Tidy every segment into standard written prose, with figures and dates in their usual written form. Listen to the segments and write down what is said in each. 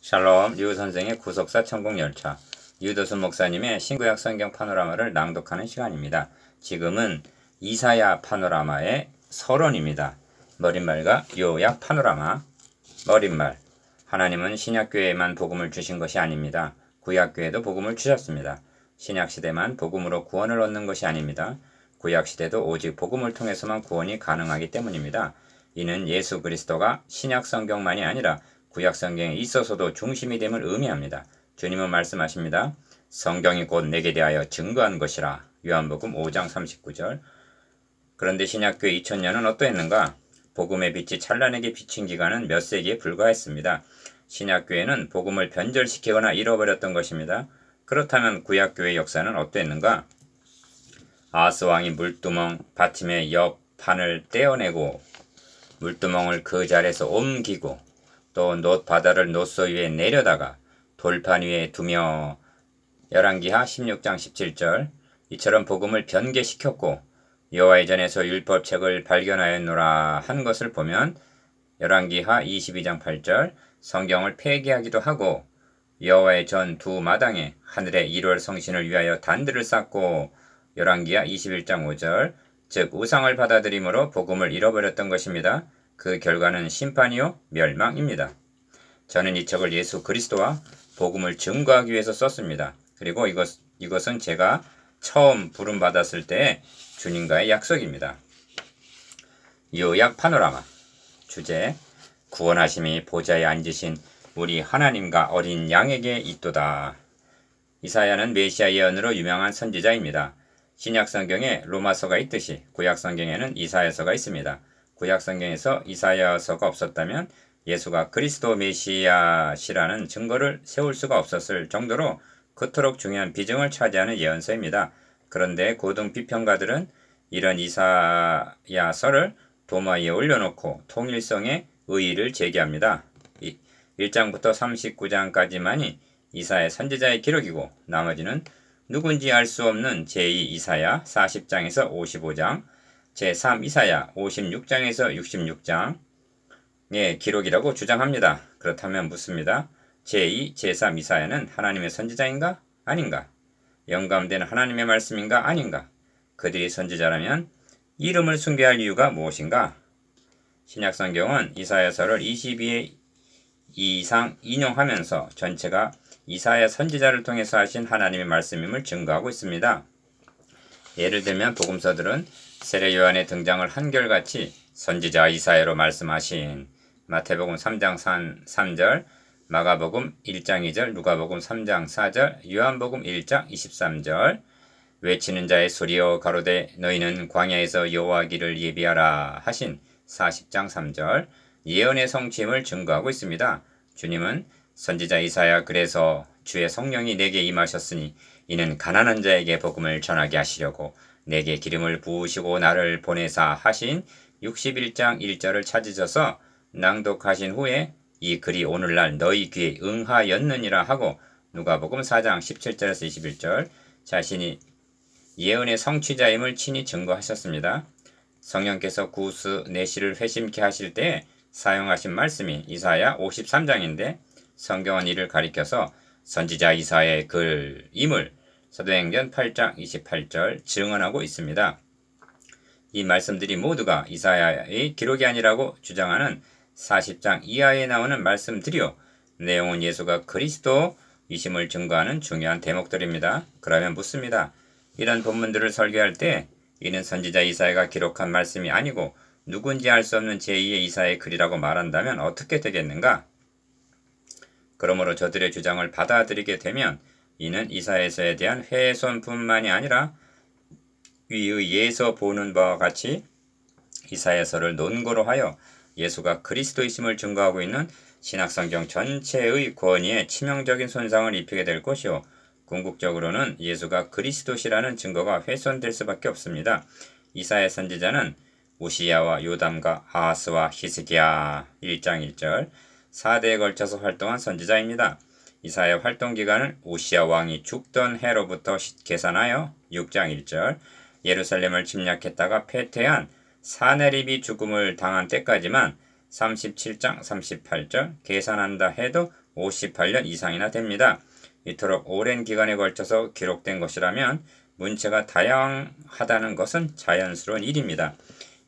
샬롬, 류 선생의 구속사 천국열차, 유도순 목사님의 신구약 성경 파노라마를 낭독하는 시간입니다. 지금은 이사야 파노라마의 서론입니다. 머릿말과 요약 파노라마. 머릿말. 하나님은 신약교회에만 복음을 주신 것이 아닙니다. 구약교회도 복음을 주셨습니다. 신약시대만 복음으로 구원을 얻는 것이 아닙니다. 구약시대도 오직 복음을 통해서만 구원이 가능하기 때문입니다. 이는 예수 그리스도가 신약 성경만이 아니라 구약 성경에 있어서도 중심이 됨을 의미합니다. 주님은 말씀하십니다. 성경이 곧 내게 대하여 증거한 것이라. 요한복음 5장 39절. 그런데 신약교회 2000년은 어떠했는가? 복음의 빛이 찬란하게 비친 기간은 몇 세기에 불과했습니다. 신약교회는 복음을 변절시키거나 잃어버렸던 것입니다. 그렇다면 구약교회 역사는 어떠했는가? 아하스왕이 물두멍 바팀의 옆 판을 떼어내고 물두멍을 그 자리에서 옮기고 또 놋 바다를 놋소 위에 내려다가 돌판 위에 두며 열왕기하 16장 17절. 이처럼 복음을 변개시켰고 여호와의 전에서 율법책을 발견하였노라 한 것을 보면 열왕기하 22장 8절. 성경을 폐기하기도 하고 여호와의 전 두 마당에 하늘의 1월 성신을 위하여 단들을 쌓고 열왕기하 21장 5절. 즉 우상을 받아들임으로 복음을 잃어버렸던 것입니다. 그 결과는 심판이요 멸망입니다. 저는 이 책을 예수 그리스도와 복음을 증거하기 위해서 썼습니다. 그리고 이것은 제가 처음 부름받았을 때의 주님과의 약속입니다. 요약 파노라마. 주제: 구원하심이 보좌에 앉으신 우리 하나님과 어린 양에게 있도다. 이사야는 메시아 예언으로 유명한 선지자입니다. 신약 성경에 로마서가 있듯이 구약 성경에는 이사야서가 있습니다. 구약 성경에서 이사야서가 없었다면 예수가 그리스도 메시아시라는 증거를 세울 수가 없었을 정도로 그토록 중요한 비중을 차지하는 예언서입니다. 그런데 고등 비평가들은 이런 이사야서를 도마 위에 올려놓고 통일성의 의의를 제기합니다. 1장부터 39장까지만이 이사야 선지자의 기록이고 나머지는 누군지 알 수 없는 제2 이사야 40장에서 55장, 제3 이사야 56장에서 66장의 기록이라고 주장합니다. 그렇다면 묻습니다. 제2, 제3 이사야는 하나님의 선지자인가? 아닌가? 영감된 하나님의 말씀인가? 아닌가? 그들이 선지자라면 이름을 숭배할 이유가 무엇인가? 신약성경은 이사야서를 22회 이상 인용하면서 전체가 이사야 선지자를 통해서 하신 하나님의 말씀임을 증거하고 있습니다. 예를 들면 복음서들은 세례 요한의 등장을 한결같이 선지자 이사야로 말씀하신 마태복음 3장 3절, 마가복음 1장 2절, 누가복음 3장 4절, 요한복음 1장 23절. 외치는 자의 소리여 가로되 너희는 광야에서 여호와 길을 예비하라 하신 40장 3절. 예언의 성취임을 증거하고 있습니다. 주님은 선지자 이사야 그래서 주의 성령이 내게 임하셨으니 이는 가난한 자에게 복음을 전하게 하시려고 내게 기름을 부으시고 나를 보내사 하신 61장 1절을 찾으셔서 낭독하신 후에 이 글이 오늘날 너희 귀에 응하였느니라 하고 누가복음 4장 17절에서 21절 자신이 예언의 성취자임을 친히 증거하셨습니다. 성령께서 구스 내시를 회심케 하실 때 사용하신 말씀이 이사야 53장인데 성경은 이를 가리켜서 선지자 이사야의 글임을 사도행전 8장 28절 증언하고 있습니다. 이 말씀들이 모두가 이사야의 기록이 아니라고 주장하는 40장 이하에 나오는 말씀들이요. 내용은 예수가 그리스도이심을 증거하는 중요한 대목들입니다. 그러면 묻습니다. 이런 본문들을 설교할 때 이는 선지자 이사야가 기록한 말씀이 아니고 누군지 알 수 없는 제2의 이사야의 글이라고 말한다면 어떻게 되겠는가? 그러므로 저들의 주장을 받아들이게 되면 이는 이사야서에 대한 훼손뿐만이 아니라 위의 예서 보는 바와 같이 이사야서를 논거로 하여 예수가 그리스도이심을 증거하고 있는 신약성경 전체의 권위에 치명적인 손상을 입히게 될 것이요. 궁극적으로는 예수가 그리스도시라는 증거가 훼손될 수밖에 없습니다. 이사야 선지자는 우시야와 요담과 아하스와 히스기야 1장 1절 4대에 걸쳐서 활동한 선지자입니다. 이사야 활동 기간을 우시야 왕이 죽던 해로부터 계산하여 6장 1절 예루살렘을 침략했다가 패퇴한 사네립이 죽음을 당한 때까지만 37장 38절 계산한다 해도 58년 이상이나 됩니다. 이토록 오랜 기간에 걸쳐서 기록된 것이라면 문체가 다양하다는 것은 자연스러운 일입니다.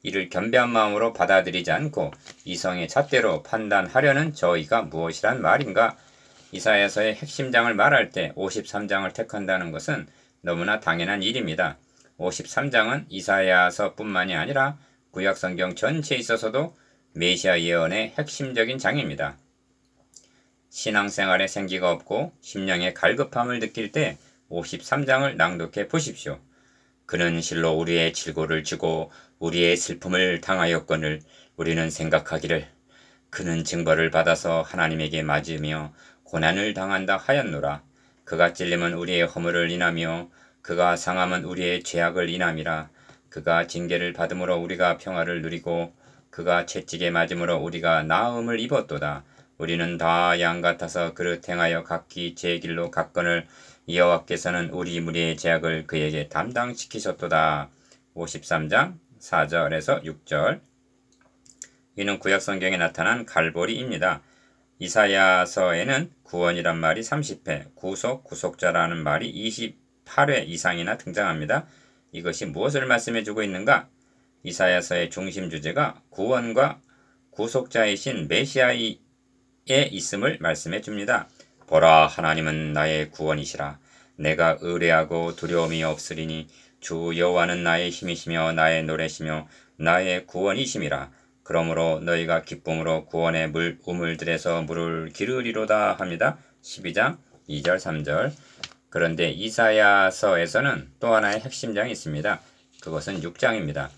이를 겸비한 마음으로 받아들이지 않고 이성의 잣대로 판단하려는 저희가 무엇이란 말인가? 이사야서의 핵심장을 말할 때 53장을 택한다는 것은 너무나 당연한 일입니다. 53장은 이사야서뿐만이 아니라 구약성경 전체에 있어서도 메시아 예언의 핵심적인 장입니다. 신앙생활에 생기가 없고 심령의 갈급함을 느낄 때 53장을 낭독해 보십시오. 그는 실로 우리의 질고를 지고 우리의 슬픔을 당하였거늘 우리는 생각하기를 그는 징벌을 받아서 하나님에게 맞으며 고난을 당한다 하였노라. 그가 찔림은 우리의 허물을 인하며 그가 상함은 우리의 죄악을 인함이라. 그가 징계를 받음으로 우리가 평화를 누리고 그가 채찍에 맞음으로 우리가 나음을 입었도다. 우리는 다 양 같아서 그릇 행하여 각기 제 길로 갔거늘 여호와께서는 우리 무리의 죄악을 그에게 담당시키셨도다. 53장 4절에서 6절. 이는 구약성경에 나타난 갈보리입니다. 이사야서에는 구원이란 말이 30회, 구속자라는 말이 28회 이상이나 등장합니다. 이것이 무엇을 말씀해주고 있는가? 이사야서의 중심 주제가 구원과 구속자이신 메시아의 있음을 말씀해 줍니다. 보라, 하나님은 나의 구원이시라. 내가 의뢰하고 두려움이 없으리니 주 여호와는 나의 힘이시며 나의 노래시며 나의 구원이심이라. 그러므로 너희가 기쁨으로 구원의 우물들에서 물을 기르리로다 합니다. 12장 2절 3절. 그런데 이사야서에서는 또 하나의 핵심장이 있습니다. 그것은 6장입니다.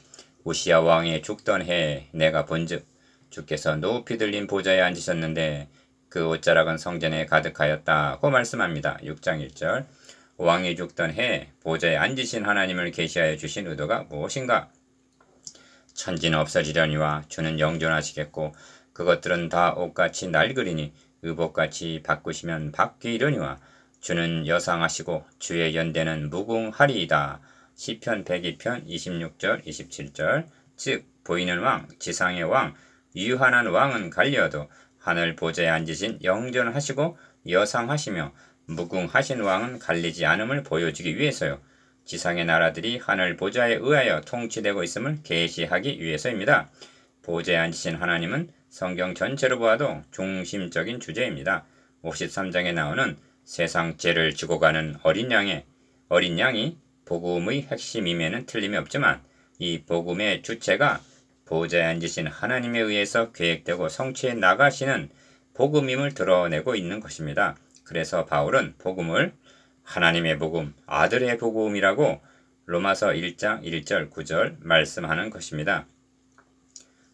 우시야 왕이 죽던 해에 내가 본즉 주께서 높이 들린 보좌에 앉으셨는데 그 옷자락은 성전에 가득하였다고 말씀합니다. 6장 1절. 왕이 죽던 해에 보좌에 앉으신 하나님을 계시하여 주신 의도가 무엇인가? 천지는 없어지려니와 주는 영존하시겠고 그것들은 다 옷같이 낡으리니 의복같이 바꾸시면 바뀌려니와 주는 여상하시고 주의 연대는 무궁하리이다. 시편 102편 26절 27절. 즉 보이는 왕, 지상의 왕, 유한한 왕은 갈려도 하늘 보좌에 앉으신 영존하시고 여상하시며 무궁하신 왕은 갈리지 않음을 보여주기 위해서요. 지상의 나라들이 하늘 보좌에 의하여 통치되고 있음을 계시하기 위해서입니다. 보좌에 앉으신 하나님은 성경 전체로 보아도 중심적인 주제입니다. 53장에 나오는 세상 죄를 지고 가는 어린 양이 복음의 핵심임에는 틀림이 없지만 이 복음의 주체가 보좌에 앉으신 하나님에 의해서 계획되고 성취해 나가시는 복음임을 드러내고 있는 것입니다. 그래서 바울은 복음을 하나님의 복음, 아들의 복음이라고 로마서 1장 1절 9절 말씀하는 것입니다.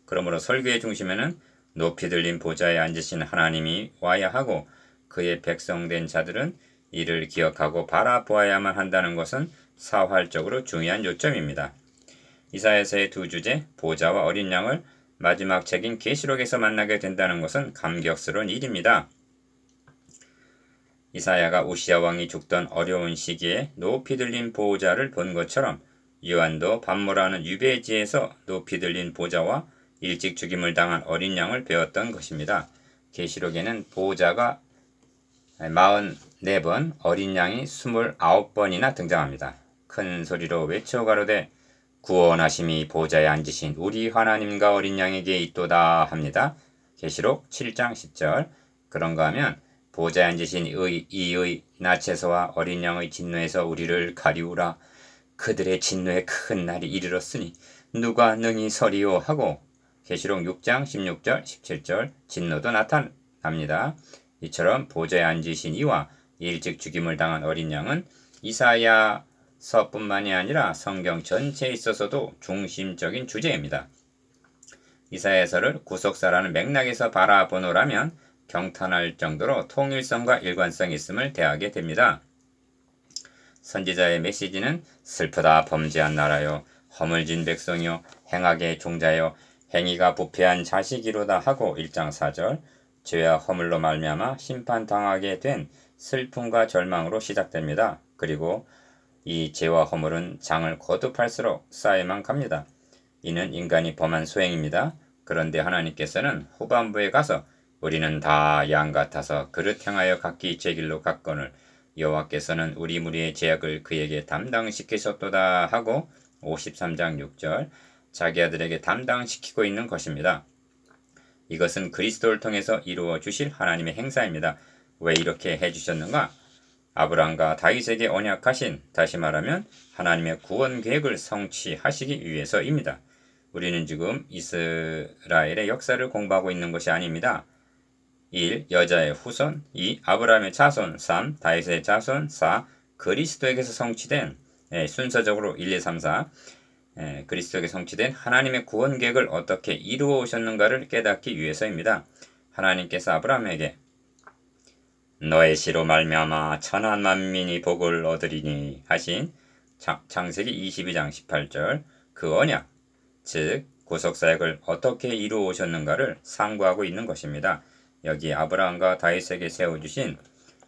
그러므로 설교의 중심에는 높이 들린 보좌에 앉으신 하나님이 와야 하고 그의 백성된 자들은 이를 기억하고 바라보아야만 한다는 것은 사활적으로 중요한 요점입니다. 이사야서의 두 주제, 보좌와 어린 양을 마지막 책인 계시록에서 만나게 된다는 것은 감격스러운 일입니다. 이사야가 우시야 왕이 죽던 어려운 시기에 높이 들린 보좌를 본 것처럼 요한도 반모라는 유배지에서 높이 들린 보좌와 일찍 죽임을 당한 어린 양을 배웠던 것입니다. 계시록에는 보좌가 44번, 어린 양이 29번이나 등장합니다. 큰 소리로 외쳐 가로되 구원하심이 보좌에 앉으신 우리 하나님과 어린 양에게 있도다 합니다. 계시록 7장 10절. 그런가 하면 보좌에 앉으신 이의 나체서와 어린 양의 진노에서 우리를 가리우라. 그들의 진노의 큰 날이 이르렀으니 누가 능히 서리오 하고 계시록 6장 16절 17절 진노도 나타납니다. 이처럼 보좌에 앉으신 이와 일찍 죽임을 당한 어린 양은 이사야서뿐만이 아니라 성경 전체에 있어서도 중심적인 주제입니다. 이사야서를 구속사라는 맥락에서 바라보노라면 경탄할 정도로 통일성과 일관성이 있음을 대하게 됩니다. 선지자의 메시지는 슬프다 범죄한 나라요 허물진 백성이요 행악의 종자요 행위가 부패한 자식이로다 하고 1장 4절 죄와 허물로 말미암아 심판당하게 된 슬픔과 절망으로 시작됩니다. 그리고 이 죄와 허물은 장을 거듭할수록 쌓여만 갑니다. 이는 인간이 범한 소행입니다. 그런데 하나님께서는 후반부에 가서 우리는 다 양 같아서 그릇 향하여 각기 제 길로 갔거늘 여호와께서는 우리 무리의 죄악을 그에게 담당시키셨도다 하고 53장 6절 자기 아들에게 담당시키고 있는 것입니다. 이것은 그리스도를 통해서 이루어 주실 하나님의 행사입니다. 왜 이렇게 해주셨는가? 아브라함과 다윗에게 언약하신, 다시 말하면 하나님의 구원 계획을 성취하시기 위해서입니다. 우리는 지금 이스라엘의 역사를 공부하고 있는 것이 아닙니다. 1. 여자의 후손 2. 아브라함의 자손 3. 다윗의 자손 4. 그리스도에게서 성취된 순서적으로 1, 2, 3, 4 그리스도에게 성취된 하나님의 구원 계획을 어떻게 이루어 오셨는가를 깨닫기 위해서입니다. 하나님께서 아브라함에게 너의 씨로 말미암아 천한 만민이 복을 얻으리니 하신 창세기 22장 18절 그 언약, 즉 구속사역을 어떻게 이루어 오셨는가를 상고하고 있는 것입니다. 여기 아브라함과 다윗에게 세워주신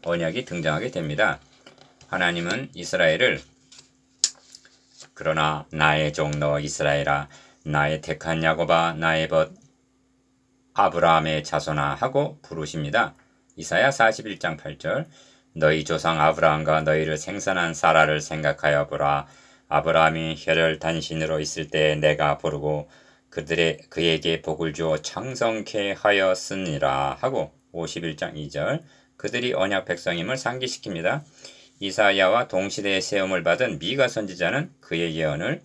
언약이 등장하게 됩니다. 하나님은 이스라엘을 그러나 나의 종 너 이스라엘아 나의 택한 야곱아 나의 벗 아브라함의 자손아 하고 부르십니다. 이사야 41장 8절 너희 조상 아브라함과 너희를 생산한 사라를 생각하여 보라. 아브라함이 혈혈단신으로 있을 때 내가 부르고 그에게 복을 주어 창성케 하였으니라 하고 51장 2절 그들이 언약 백성임을 상기시킵니다. 이사야와 동시대에 세움을 받은 미가 선지자는 그의 예언을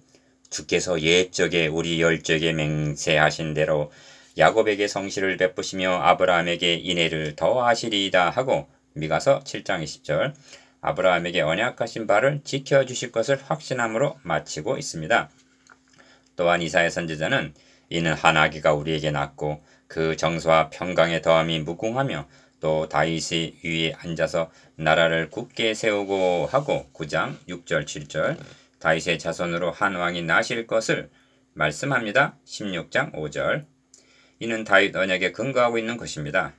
주께서 옛적에 우리 열적에 맹세하신 대로 야곱에게 성실을 베푸시며 아브라함에게 인애를 더하시리이다 하고 미가서 7장 20절 아브라함에게 언약하신 바를 지켜주실 것을 확신함으로 마치고 있습니다. 또한 이사야 선지자는 이는 한 아기가 우리에게 낳고 그 정서와 평강의 더함이 무궁하며 또 다윗이 위에 앉아서 나라를 굳게 세우고 하고 9장 6절 7절 다윗의 자손으로 한 왕이 나실 것을 말씀합니다. 16장 5절 이는 다윗 언약에 근거하고 있는 것입니다.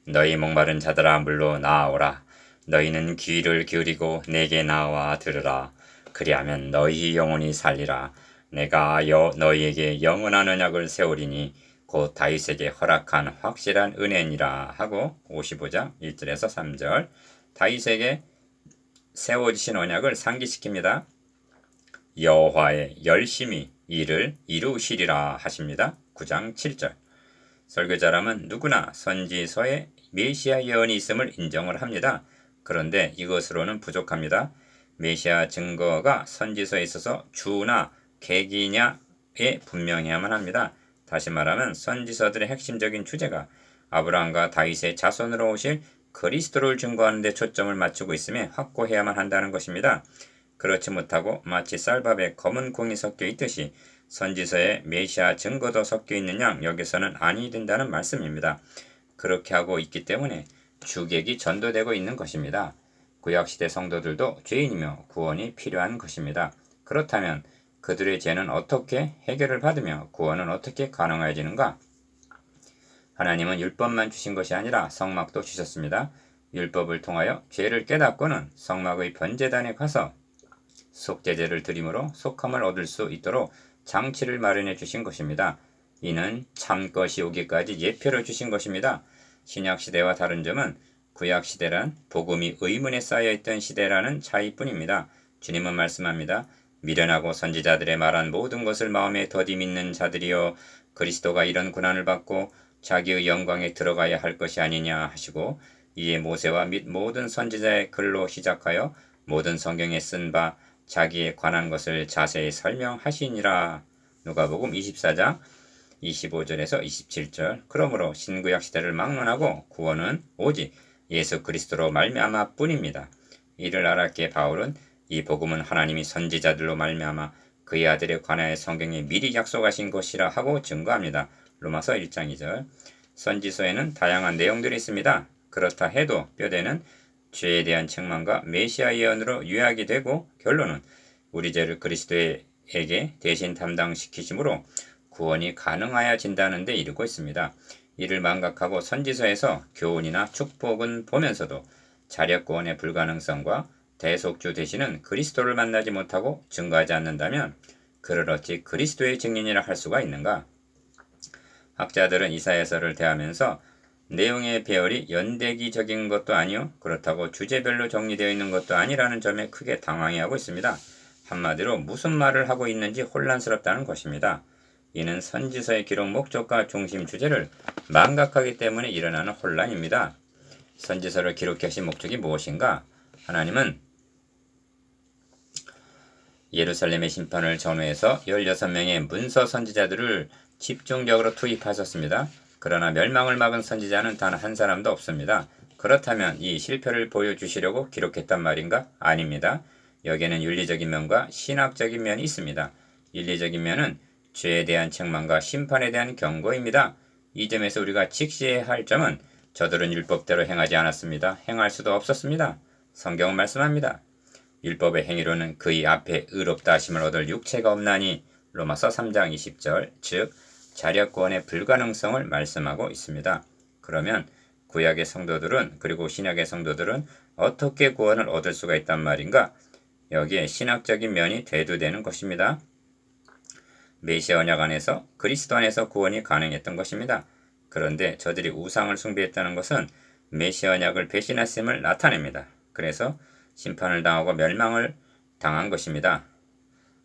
너희 목마른 자들아 물로 나아오라. 너희는 귀를 기울이고 내게 나와 들으라. 그리하면 너희 영혼이 살리라. 내가 너희에게 영원한 언약을 세우리니 곧 다윗에게 허락한 확실한 은혜니라 하고 55장 1절에서 3절 다윗에게 세워주신 언약을 상기시킵니다. 여호와의 열심히 이를 이루시리라 하십니다. 9장 7절 설교자라면 누구나 선지서에 메시아 예언이 있음을 인정을 합니다. 그런데 이것으로는 부족합니다. 메시아 증거가 선지서에 있어서 주나 계기냐에 분명해야만 합니다. 다시 말하면 선지서들의 핵심적인 주제가 아브라함과 다윗의 자손으로 오실 그리스도를 증거하는 데 초점을 맞추고 있음에 확고해야만 한다는 것입니다. 그렇지 못하고 마치 쌀밥에 검은 콩이 섞여 있듯이 선지서에 메시아 증거도 섞여 있는 양 여기서는 아니 된다는 말씀입니다. 그렇게 하고 있기 때문에 주객이 전도되고 있는 것입니다. 구약시대 성도들도 죄인이며 구원이 필요한 것입니다. 그렇다면 그들의 죄는 어떻게 해결을 받으며 구원은 어떻게 가능해지는가? 하나님은 율법만 주신 것이 아니라 성막도 주셨습니다. 율법을 통하여 죄를 깨닫고는 성막의 번제단에 가서 속죄제를 드림으로 속함을 얻을 수 있도록 장치를 마련해 주신 것입니다. 이는 참것이 오기까지 예표를 주신 것입니다. 신약시대와 다른 점은 구약시대란 복음이 의문에 쌓여있던 시대라는 차이뿐입니다. 주님은 말씀합니다. 미련하고 선지자들의 말한 모든 것을 마음에 더디 믿는 자들이여 그리스도가 이런 고난을 받고 자기의 영광에 들어가야 할 것이 아니냐 하시고 이에 모세와 및 모든 선지자의 글로 시작하여 모든 성경에 쓴 바 자기에 관한 것을 자세히 설명하시니라. 누가복음 24장 25절에서 27절 그러므로 신구약 시대를 막론하고 구원은 오직 예수 그리스도로 말미암아 뿐입니다. 이를 알았기에 바울은 이 복음은 하나님이 선지자들로 말미암아 그의 아들에 관하여 성경에 미리 약속하신 것이라 하고 증거합니다. 로마서 1장 2절 선지서에는 다양한 내용들이 있습니다. 그렇다 해도 뼈대는 죄에 대한 책망과 메시아 예언으로 요약이 되고 결론은 우리 죄를 그리스도에게 대신 담당시키심으로 구원이 가능하여진다는 데 이르고 있습니다. 이를 망각하고 선지서에서 교훈이나 축복은 보면서도 자력구원의 불가능성과 대속주 되시는 그리스도를 만나지 못하고 증거하지 않는다면 그를 어찌 그리스도의 증인이라 할 수가 있는가? 학자들은 이사야서를 대하면서 내용의 배열이 연대기적인 것도 아니요 그렇다고 주제별로 정리되어 있는 것도 아니라는 점에 크게 당황해하고 있습니다. 한마디로 무슨 말을 하고 있는지 혼란스럽다는 것입니다. 이는 선지서의 기록 목적과 중심 주제를 망각하기 때문에 일어나는 혼란입니다. 선지서를 기록하신 목적이 무엇인가? 하나님은 예루살렘의 심판을 전후해서 16명의 문서 선지자들을 집중적으로 투입하셨습니다. 그러나 멸망을 막은 선지자는 단 한 사람도 없습니다. 그렇다면 이 실패를 보여주시려고 기록했단 말인가? 아닙니다. 여기에는 윤리적인 면과 신학적인 면이 있습니다. 윤리적인 면은 죄에 대한 책망과 심판에 대한 경고입니다. 이 점에서 우리가 직시해야 할 점은 저들은 율법대로 행하지 않았습니다. 행할 수도 없었습니다. 성경은 말씀합니다. 율법의 행위로는 그의 앞에 의롭다 하심을 얻을 육체가 없나니 로마서 3장 20절 즉 자력구원의 불가능성을 말씀하고 있습니다. 그러면 구약의 성도들은 그리고 신약의 성도들은 어떻게 구원을 얻을 수가 있단 말인가? 여기에 신학적인 면이 대두되는 것입니다. 메시아 언약 안에서 그리스도 안에서 구원이 가능했던 것입니다. 그런데 저들이 우상을 숭배했다는 것은 메시아 언약을 배신했음을 나타냅니다. 그래서 심판을 당하고 멸망을 당한 것입니다.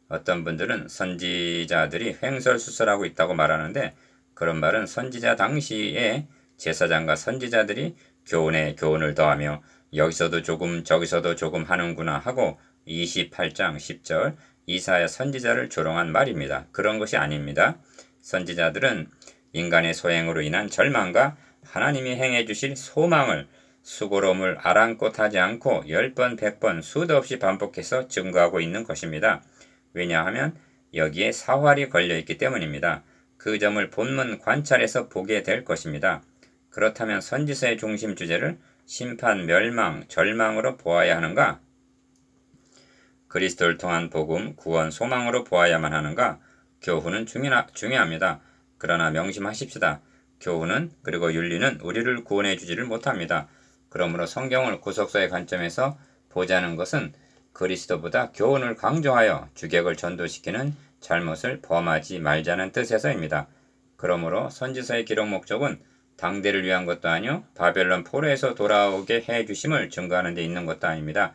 어떤 분들은 선지자들이 횡설수설하고 있다고 말하는데 그런 말은 선지자 당시에 제사장과 선지자들이 교훈에 교훈을 더하며 여기서도 조금 저기서도 조금 하는구나 하고 28장 10절 이사야 선지자를 조롱한 말입니다. 그런 것이 아닙니다. 선지자들은 인간의 소행으로 인한 절망과 하나님이 행해 주실 소망을 수고로움을 아랑곳하지 않고 10번 100번 수도 없이 반복해서 증거하고 있는 것입니다. 왜냐하면 여기에 사활이 걸려있기 때문입니다. 그 점을 본문 관찰해서 보게 될 것입니다. 그렇다면 선지서의 중심 주제를 심판, 멸망, 절망으로 보아야 하는가? 그리스도를 통한 복음, 구원, 소망으로 보아야만 하는가? 교훈은 중요합니다. 그러나 명심하십시다. 교훈은 그리고 윤리는 우리를 구원해 주지를 못합니다. 그러므로 성경을 구속사의 관점에서 보자는 것은 그리스도보다 교훈을 강조하여 주객을 전도시키는 잘못을 범하지 말자는 뜻에서입니다. 그러므로 선지서의 기록 목적은 당대를 위한 것도 아니요 바벨론 포로에서 돌아오게 해 주심을 증거하는 데 있는 것도 아닙니다.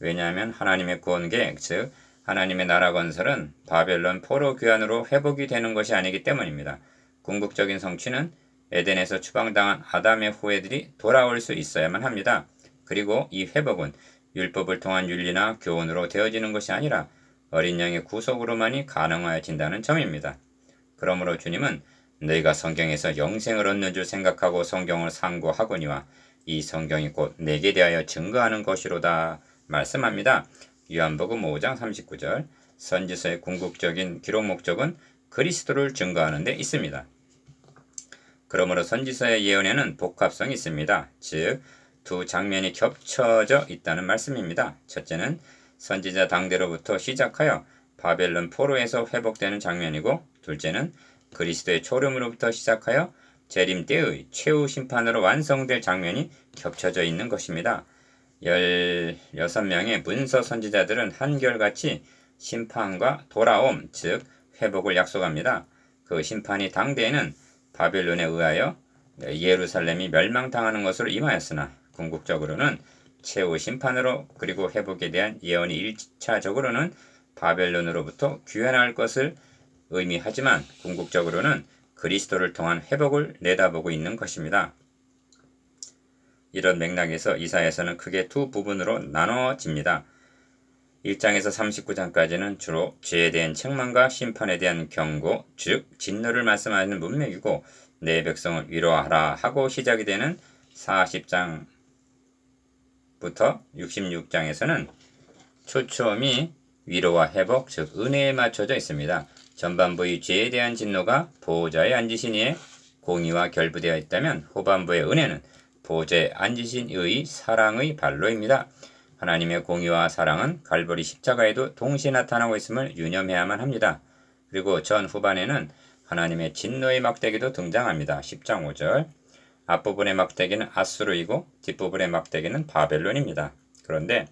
왜냐하면 하나님의 구원 계획, 즉 하나님의 나라 건설은 바벨론 포로 귀환으로 회복이 되는 것이 아니기 때문입니다. 궁극적인 성취는 에덴에서 추방당한 아담의 후예들이 돌아올 수 있어야만 합니다. 그리고 이 회복은 율법을 통한 윤리나 교훈으로 되어지는 것이 아니라 어린 양의 구속으로만이 가능하여진다는 점입니다. 그러므로 주님은 너희가 성경에서 영생을 얻는 줄 생각하고 성경을 상고하거니와 이 성경이 곧 내게 대하여 증거하는 것이로다 말씀합니다. 요한복음 5장 39절 선지서의 궁극적인 기록 목적은 그리스도를 증거하는 데 있습니다. 그러므로 선지서의 예언에는 복합성이 있습니다. 즉 두 장면이 겹쳐져 있다는 말씀입니다. 첫째는 선지자 당대로부터 시작하여 바벨론 포로에서 회복되는 장면이고 둘째는 그리스도의 초림으로부터 시작하여 재림 때의 최후 심판으로 완성될 장면이 겹쳐져 있는 것입니다. 16명의 문서 선지자들은 한결같이 심판과 돌아옴, 즉 회복을 약속합니다. 그 심판이 당대에는 바벨론에 의하여 예루살렘이 멸망당하는 것으로 임하였으나 궁극적으로는 최후 심판으로 그리고 회복에 대한 예언이 1차적으로는 바벨론으로부터 귀환할 것을 의미하지만 궁극적으로는 그리스도를 통한 회복을 내다보고 있는 것입니다. 이런 맥락에서 이사야서는 크게 두 부분으로 나눠집니다. 1장에서 39장까지는 주로 죄에 대한 책망과 심판에 대한 경고, 즉 진노를 말씀하는 문맥이고 내 백성을 위로하라 하고 시작이 되는 40장부터 66장에서는 초점이 위로와 회복, 즉 은혜에 맞춰져 있습니다. 전반부의 죄에 대한 진노가 보호자에 앉으신 이의 공의와 결부되어 있다면 후반부의 은혜는 보호자에 앉으신 이의 사랑의 발로입니다. 하나님의 공의와 사랑은 갈보리 십자가에도 동시에 나타나고 있음을 유념해야만 합니다. 그리고 전 후반에는 하나님의 진노의 막대기도 등장합니다. 10장 5절 앞부분의 막대기는 아수르이고 뒷부분의 막대기는 바벨론입니다. 그런데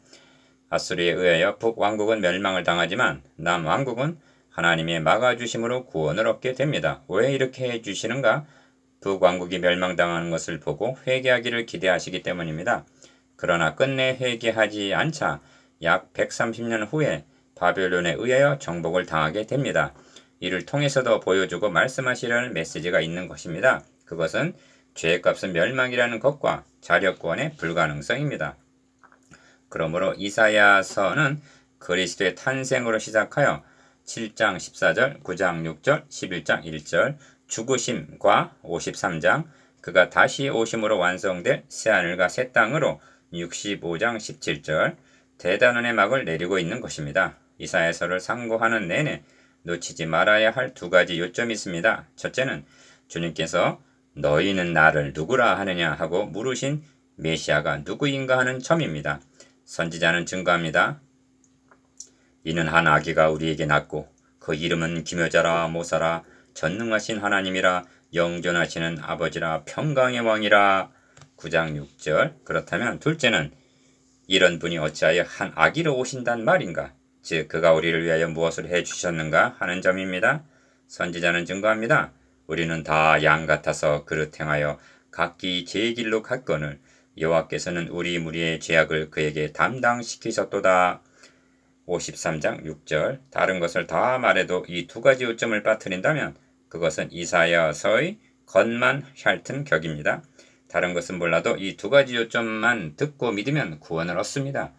아수르에 의하여 북왕국은 멸망을 당하지만 남왕국은 하나님의 막아주심으로 구원을 얻게 됩니다. 왜 이렇게 해주시는가? 두 왕국이 멸망당하는 것을 보고 회개하기를 기대하시기 때문입니다. 그러나 끝내 회개하지 않자 약 130년 후에 바벨론에 의하여 정복을 당하게 됩니다. 이를 통해서도 보여주고 말씀하시려는 메시지가 있는 것입니다. 그것은 죄값은 멸망이라는 것과 자력구원의 불가능성입니다. 그러므로 이사야서는 그리스도의 탄생으로 시작하여 7장 14절, 9장 6절, 11장 1절, 죽으심과 53장, 그가 다시 오심으로 완성될 새하늘과 새 땅으로 65장 17절, 대단원의 막을 내리고 있는 것입니다. 이사야서를 상고하는 내내 놓치지 말아야 할 두 가지 요점이 있습니다. 첫째는 주님께서 너희는 나를 누구라 하느냐 하고 물으신 메시아가 누구인가 하는 점입니다. 선지자는 증거합니다. 이는 한 아기가 우리에게 낳고 그 이름은 기묘자라 모사라 전능하신 하나님이라 영존하시는 아버지라 평강의 왕이라 9장 6절. 그렇다면 둘째는 이런 분이 어찌하여 한 아기로 오신단 말인가? 즉 그가 우리를 위하여 무엇을 해주셨는가 하는 점입니다. 선지자는 증거합니다. 우리는 다 양 같아서 그릇 행하여 각기 제 길로 갔거늘 여호와께서는 우리 무리의 죄악을 그에게 담당시키셨도다. 53장 6절. 다른 것을 다 말해도 이 두 가지 요점을 빠뜨린다면 그것은 이사야서의 겉만 핥은 격입니다. 다른 것은 몰라도 이 두 가지 요점만 듣고 믿으면 구원을 얻습니다.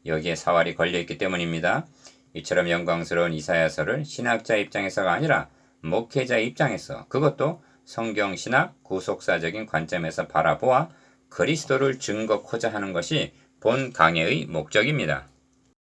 여기에 사활이 걸려있기 때문입니다. 이처럼 영광스러운 이사야서를 신학자 입장에서가 아니라 목회자 입장에서, 그것도 성경신학 구속사적인 관점에서 바라보아 그리스도를 증거코자 하는 것이 본 강해의 목적입니다.